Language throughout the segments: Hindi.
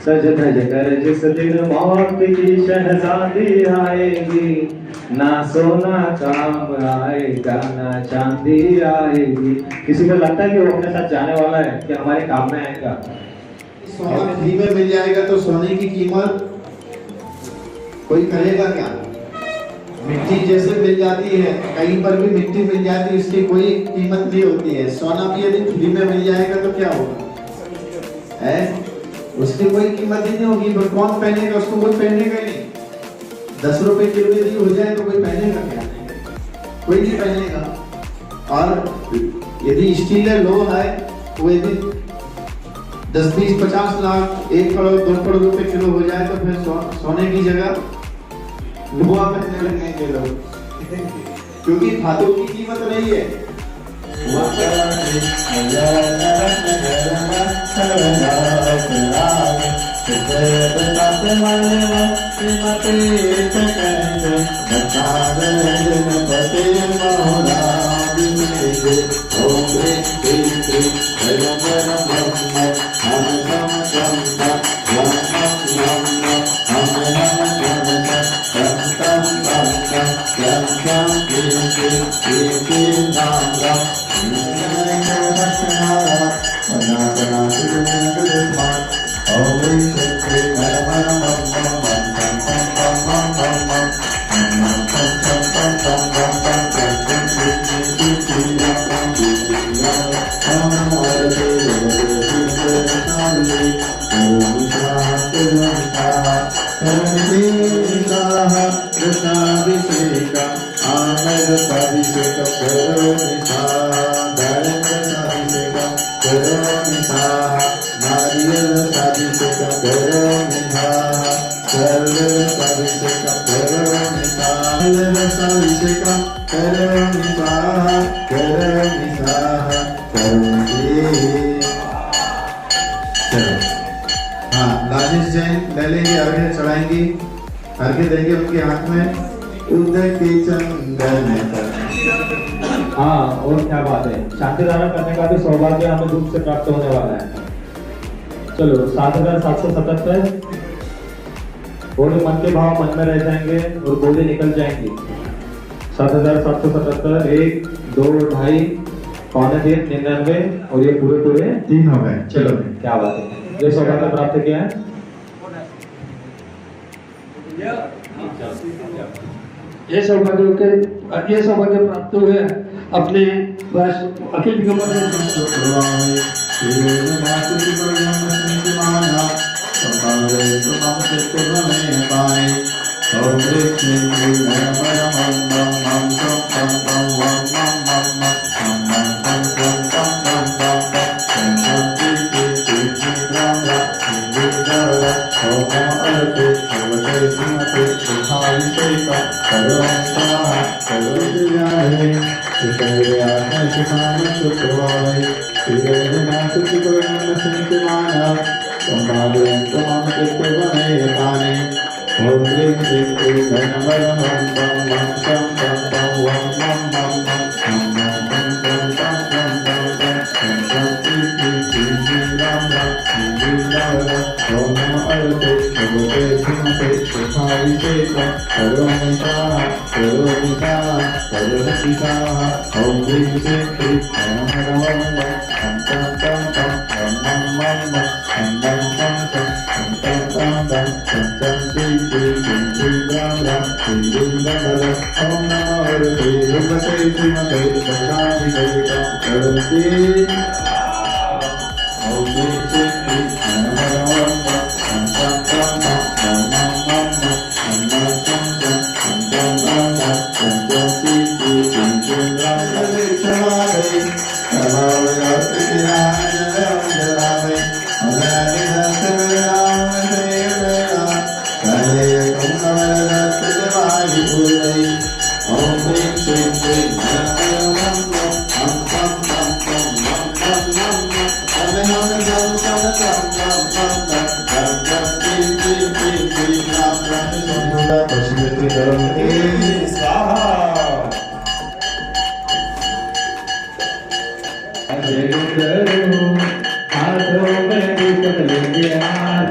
सज धज कर जिस दिन मौत की शहजादी आएगी, ना सोना काम आएगा ना चांदी आएगी। किसी को लगता है कि वो अपने साथ जाने वाला है, कि हमारे काम में आएगा? सोना फ्री में मिल जाएगा तो सोने की कीमत कोई करेगा क्या? मिट्टी जैसे मिल जाती है, कहीं पर भी मिट्टी मिल जाती है, उसकी कोई कीमत नहीं होती है। सोना भी यदि फ्री में मिल जाएगा तो क्या होगा? है उसकी कोई कीमत ही नहीं होगी। पर कौन पहनेगा उसको? कोई पहनेगा नहीं। 10 रुपए किलो यदि हो जाए तो कोई पहनेगा क्या? कोई नहीं पहनेगा। और यदि स्टील है, लोहा है, तो यदि 10, 20, 50 लाख, 1 करोड़ 2 करोड़ रुपए किलो हो जाए तो फिर सोने की जगह लोहा पहनने लगेंगे लोग, क्योंकि धातु की कीमत नहीं है। राजेश जैन ले लेंगे, अर्घ्य चढ़ाएंगे, अर्घ्य देंगे उनके हाथ में उदय के चंदन। हाँ, और क्या बात है, शांति धारण करने का भी सौभाग्य हमें रूप से प्राप्त होने वाला है। चलो 7777 बोले, मन के भाव मन में रह जाएंगे और बोले निकल जाएंगी। 7777, 1, 2, 2.5, 2.25, 99 और ये पूरे 3 हो गए। चलो क्या बात है, ये सौभाग्य प्राप्त किया है। ये सौभाग्य प्राप्त हुए अपने अखिल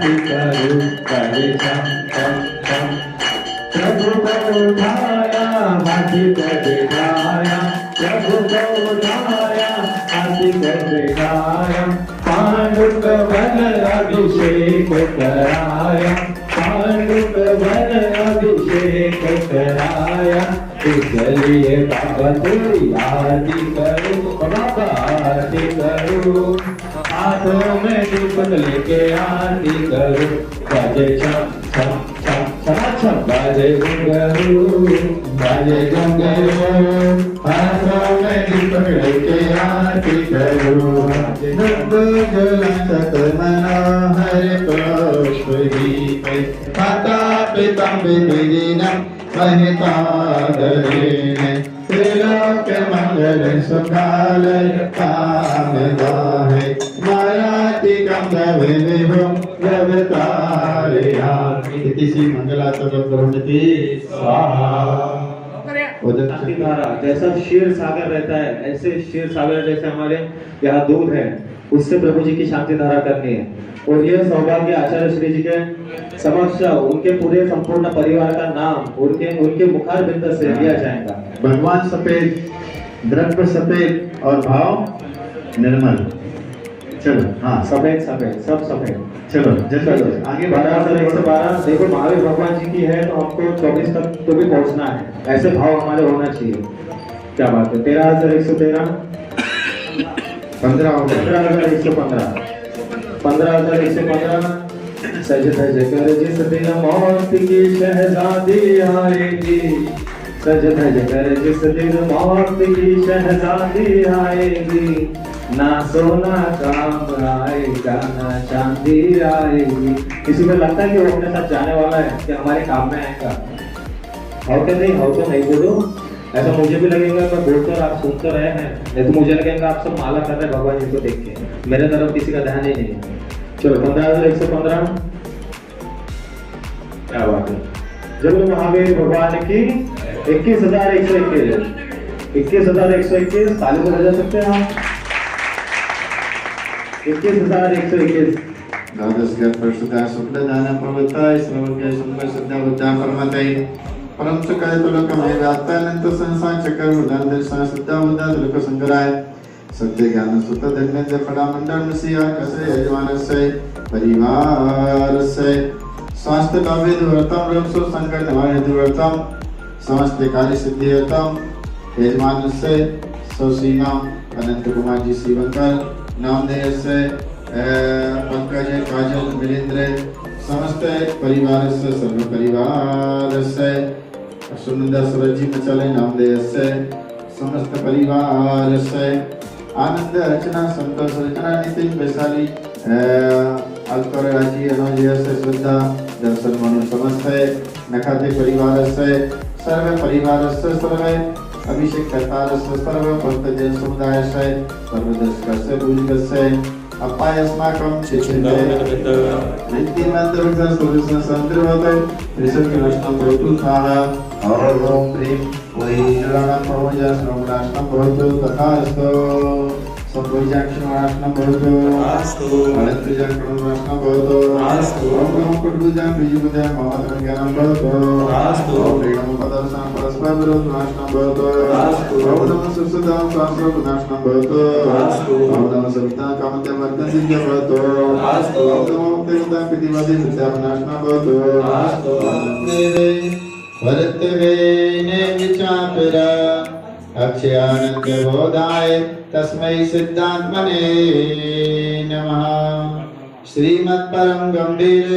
आरती करूं करे छम छम छम। प्रभु को उठाया हाथी पर बिठाया, प्रभु को उठाया हाथी पर बिठाया, पांडुक बल अभिषेक कराया, पांडुक बल अभिषेक कराया। इसलिए बाबा तेरी आरती करूं, बाबा आरती करूं, हाथों में दीपक लेके आरती करूं, बाजे छम छम छम छम छम, बाजे घुंघरू बाजे घुंघरू, हाथों में दीपक लेके आरती करूं। ज्वलंत मनोहर पुष्प दीप, माता पिता विदीनम महितादरेण, त्रिलोक मंगल सुखालय कामदाय, मायातिकं विभुं जगतारयामि। इति श्री मंगलाचरणोन्नति स्वाहा। उदक जैसा क्षीर सागर रहता है, ऐसे क्षीर सागर जैसे हमारे यहाँ दूध है, उससे प्रभु जी की शांति धारा करनी है। और ये सौभाग्य आचार्य श्री जी के समक्ष उनके पूरे संपूर्ण परिवार का नाम उनके मुखार बिंद से लिया जाएगा। भगवान सफेद, द्रव्य सफेद और भाव निर्मल। चलो हाँ, सफेद सफेद सब सफेद। चलो जल्दी आगे 12,112। देखो महावीर भगवान जी की है तो हमको 24 तक तो भी पहुंचना है, ऐसे भाव हमारे होना चाहिए। क्या बात है। 13,113, 15,115, 15,115। सज धज कर जिस दिन मौत की शहजादी आएगी, सज धज कर जिस दिन मौत की शहजादी आएगी, ना सोना काम आएगा ना चांदी आएगी। किसी को लगता है कि वो अपने साथ जाने वाला है, कि हमारे काम में आएगा? हाउ तो नहीं बोलो, ऐसा मुझे भी लगेगा। मैं बोलते और आप सुनते रहे हैं, नहीं तो मुझे लगेगा आप सब माला कर रहे हैं भगवान जी को देख के, मेरे तरफ किसी का ध्यान ही नहीं है। चलो 15,115। क्या बात है। जब महावीर भगवान की 21,121, 21,121 ताली तो बजा सकते हैं आप। 21,121। द्वादश परिशुद्धा शुक्लदाना प्रवृत्ताय श्रवणकाय सुंदर श्रद्धा बुद्धा परमताय, परम सुखाय तुलकमय व्याप्तानंत संसार चक्र उदान दर्शन श्रद्धा बुद्धा तुलक संगराय, सत्य ज्ञान सुत धर्मेंद्र फड़ा मंडल मसीहा कसे यजमान से परिवार से, स्वास्थ्य भावे दुर्वृतम रक्षो संकट निवारण दुर्वृतम, समस्त कार्य सिद्धियतम यजमान से सौसीमा अनंत कुमार जी शिवंकर, नामदेव से पंकज काजल मिलिंद्र, समस्त परिवार से सर्व परिवार से, सुनंदा सूरज मचले नामदेव से समस्त परिवार से, आनंद अर्चना संतोष रचना नितिन वैशाली अलकर राजी अनोजय से श्रद्धा दर्शन मनु समस्त नखाते परिवार से सर्व परिवार से सर्व अभिषेक करतार से सर्व भक्तजन समुदाय से सर्व दर्शक से पूजक से अपायस्माकं चिचिंते नित्य मंत्र सुरस संतर्वते ऋषभ के वचनं भवतु स्वाहा। ओम प्रेम वही जलानां प्रभुजा श्रवणाष्टं भवतु तथास्तु, संपूजाक्षराष्टं भवतु अस्तु, अनंतजाक्षराष्टं भवतु अस्तु, ओम नमो कुटुंबजां प्रियमुदय महात्मं ज्ञानं भवतु अस्तु, ओम प्रेम पदर्शनं परस्पर विरोधाष्टं भवतु अस्तु, ओम नमो सुसुदां शास्त्रपदाष्टं भवतु अस्तु, ओम नमो सविता कामते वर्धन सिद्ध भवतु अस्तु, ओम नमो देवता प्रतिवादी विद्यापनाष्टं भवतु अस्तु, वर्तवे ने विचापरा अक्षयानंद बोधाय तस्मै सिद्धात्मने नमः। श्रीमत् परम गंभीर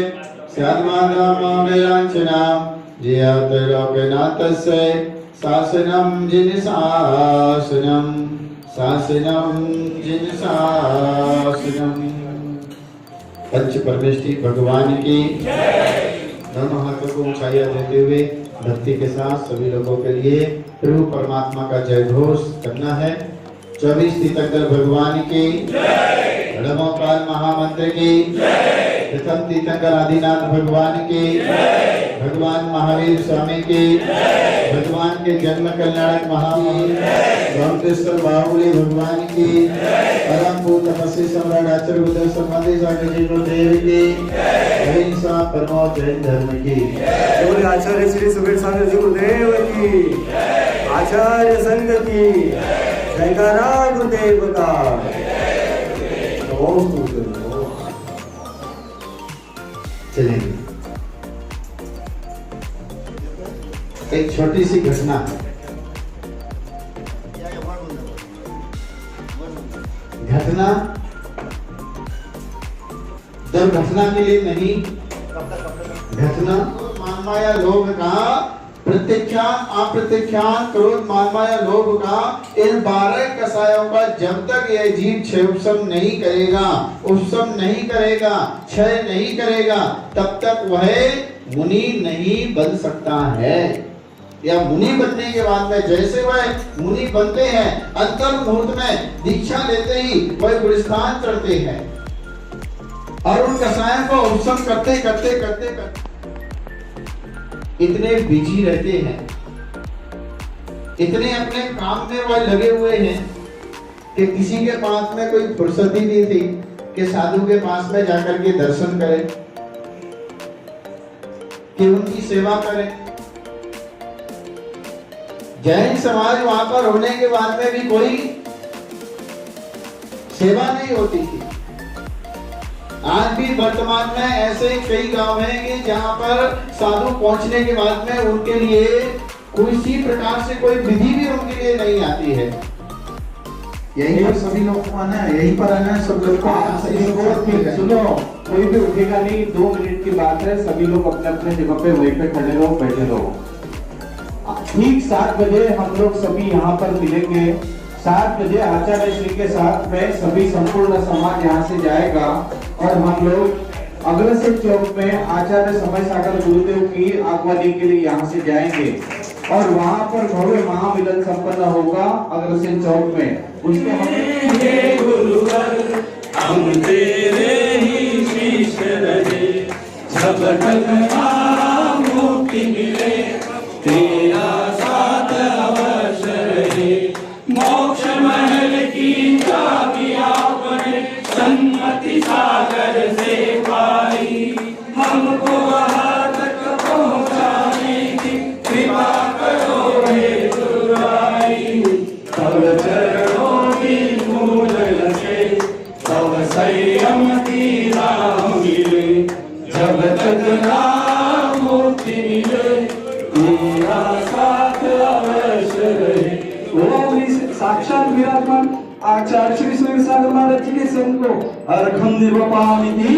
स्याद्मादामोदयाञ्चना जियात लोकनाथस्य शासनं जिन शासनं पंच परमेष्टि भगवान की दोनों हाथों को ऊंचाइयां देते हुए भक्ति के साथ सभी लोगों के लिए प्रभु परमात्मा का जय घोष करना है। 24 तीर्थंकर भगवान की, नमो काल महामंत्र की, प्रथम तीर्थंकर आदिनाथ भगवान की, भगवान महावीर स्वामी की, भगवान के जन्म कल्याणक महावीर गौतेश्वर बाहुबली भगवान की, परम भूत तपस्वी सम्राट आचार्य बुद्ध समाधि सागर जी देव की, अहिंसा परमो जैन धर्म की। बोले आचार्य श्री सुबीर सागर जी गुरुदेव की, आचार्य संघ की, जयकारा गुरुदेव का। चलेंगे एक छोटी सी घटना है। घटना दुर्घटना के लिए नहीं, घटना मान माया लोभ का प्रत्याख्यान अप्रत्याख्यान क्रोध मान माया लोभ का इन 12 कसायों का जब तक यह जीव क्षय उपशम नहीं करेगा, उपशम नहीं करेगा, क्षय नहीं करेगा, तब तक वह मुनि नहीं बन सकता है। या मुनि बनने के बाद में जैसे वह मुनि बनते हैं, अंतर मुहूर्त में दीक्षा लेते ही वह गुरुस्थान चढ़ते हैं और उन कसायों को उपशम करते करते करते करते इतने बिजी रहते हैं, इतने अपने काम में वह लगे हुए हैं कि किसी के पास में कोई फुर्सत ही नहीं थी कि साधु के पास में जाकर के दर्शन करें, कि उनकी सेवा करें। जैन समाज वहां पर होने के बाद में भी कोई सेवा नहीं होती थी। आज भी वर्तमान में ऐसे कई गांव हैं कि जहां पर साधु पहुंचने के बाद में उनके लिए कोई सी प्रकार से कोई विधि भी उनके लिए नहीं आती है। यही पर सभी लोग को आना है, यही पर आना है सब लोग को। सुनो, कोई भी उठेगा नहीं, 2 मिनट की बात है, सभी लोग अपने अपने जगह पे वहीं पे खड़े रहो, बैठे रहो। ठीक 7 बजे हम लोग सभी यहाँ पर मिलेंगे। 7 बजे आचार्य श्री के साथ में सभी संपूर्ण समाज यहाँ से जाएगा और हम लोग अग्रसेन चौक में आचार्य समय सागर गुरुदेव की आगवानी के लिए यहाँ से जाएंगे और वहाँ पर भव्य महामिलन संपन्न होगा अग्रसेन चौक में। उसके हम तेरे ही शिष्य रहे, जब तक मुक्ति मिले तेरा साथ अवश्य रहे। मोक्ष महल की चाबी आपने सन्मति सागर से पाई, हमको वहाँ तक पहुँचाने की कृपा करो हे गुरुराई। तब चरणों की धूल लगे, तब संयम की राह मिले, जब तक नाम मुक्ति मिले तेरा साथ अवश्य रहे। साक्षात विराजमान आचार्य श्री सुबीर सागर महाराज जी के संग को अर्घम निर्वपामिति।